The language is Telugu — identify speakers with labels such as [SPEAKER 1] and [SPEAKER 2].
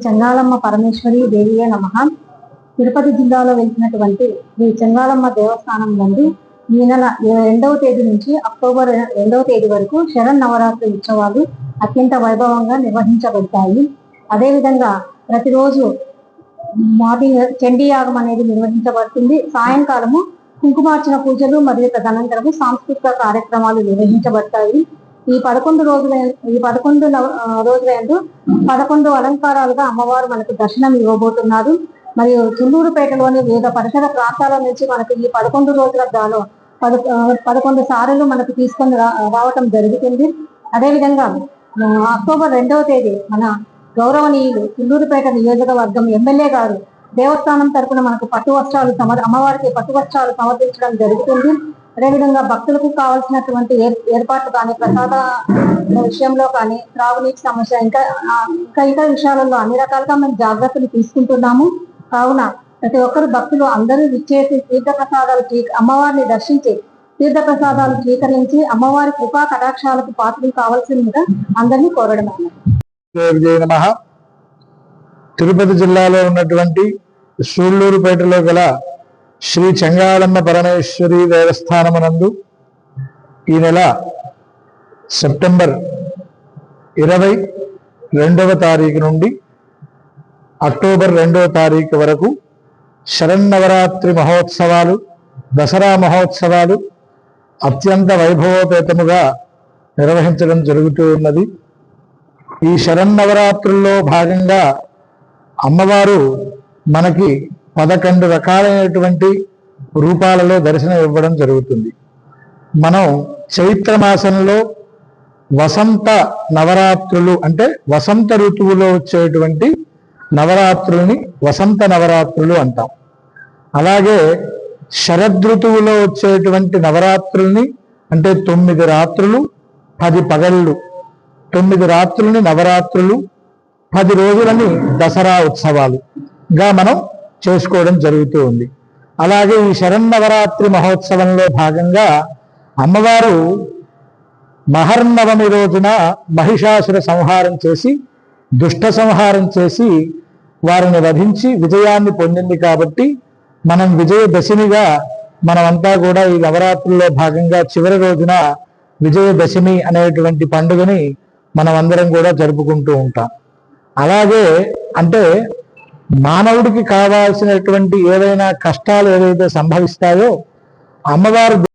[SPEAKER 1] చెంగాళమ్మ పరమేశ్వరి దేవియే నమః. తిరుపతి జిల్లాలో వెలిసినటువంటి శ్రీ చెంగాళమ్మ దేవస్థానం నందు ఈ నెల 2వ తేదీ నుంచి అక్టోబర్ 2వ తేదీ వరకు శరన్నవరాత్రి ఉత్సవాలు అత్యంత వైభవంగా నిర్వహించబడతాయి. అదేవిధంగా ప్రతిరోజు మార్నింగ్ చండీ యాగం అనేది నిర్వహించబడుతుంది. సాయంకాలము కుంకుమార్చన పూజలు మరియు తదనంతరము సాంస్కృతిక కార్యక్రమాలు నిర్వహించబడతాయి. ఈ 11 రోజులందు 11 అలంకారాలుగా అమ్మవారు మనకు దర్శనం ఇవ్వబోతున్నారు. మరియు చుండూరుపేటలోని వివిధ పరిసర ప్రాంతాల నుంచి మనకు ఈ 11 రోజుల గాను 11 సార్లు మనకు తీసుకొని రావటం జరుగుతుంది. అదేవిధంగా అక్టోబర్ 2వ తేదీ మన గౌరవనీయులు చుండూరుపేట నియోజకవర్గం ఎమ్మెల్యే గారు దేవస్థానం తరపున మనకు అమ్మవారికి పట్టు వస్త్రాలు సమర్పించడం జరుగుతుంది. అదేవిధంగా భక్తులకు కావాల్సినటువంటి ఏర్పాట్లు కానీ, ప్రసాద విషయంలో కానీ, త్రాగునీటి సమస్య ఇంకా ఇతర విషయాలలో అన్ని రకాలుగా మేము జాగ్రత్తలు తీసుకుంటున్నాము. కావున ప్రతి ఒక్కరు భక్తులు అందరూ విచ్చేసి అమ్మవారిని దర్శించి తీర్థ ప్రసాదాలు స్వీకరించి అమ్మవారి కృపా కటాక్షాలకు పాత్రలు కావాల్సిందిగా అందరినీ కోరడం.
[SPEAKER 2] తిరుపతి జిల్లాలో ఉన్నటువంటి సూళ్లూరుపేటలో గల శ్రీ చెంగాళమ్మ పరమేశ్వరి దేవస్థానమునందు ఈ నెల సెప్టెంబర్ 22వ తారీఖు నుండి అక్టోబర్ 2వ తారీఖు వరకు శరన్నవరాత్రి మహోత్సవాలు, దసరా మహోత్సవాలు అత్యంత వైభవోపేతముగా నిర్వహించడం జరుగుతూ ఉన్నది. ఈ శరన్నవరాత్రుల్లో భాగంగా అమ్మవారు మనకి 11 రకాలైనటువంటి రూపాలలో దర్శనం ఇవ్వడం జరుగుతుంది. మనం చైత్ర మాసంలో వసంత నవరాత్రులు అంటే వసంత ఋతువులో వచ్చేటువంటి నవరాత్రుల్ని వసంత నవరాత్రులు అంటాం. అలాగే శరదృతువులో వచ్చేటువంటి నవరాత్రుల్ని అంటే 9 రాత్రులు 10 పగళ్ళు, 9 రాత్రుల్ని నవరాత్రులు, 10 రోజులని దసరా ఉత్సవాలుగా మనం చేసుకోవడం జరుగుతూ ఉంది. అలాగే ఈ శరన్నవరాత్రి మహోత్సవంలో భాగంగా అమ్మవారు మహర్నవమి రోజున మహిషాసుర సంహారం చేసి, దుష్ట సంహారం చేసి వారిని వధించి విజయాన్ని పొందింది. కాబట్టి మనం విజయదశమిగా మనమంతా కూడా ఈ నవరాత్రుల్లో భాగంగా చివరి రోజున విజయదశమి అనేటువంటి పండుగని మనం అందరం కూడా జరుపుకుంటూ ఉంటాం. అలాగే అంటే మానవుడికి కావాల్సినటువంటి ఏవైనా కష్టాలు ఏవైతే సంభవిస్తాయో అమ్మవారు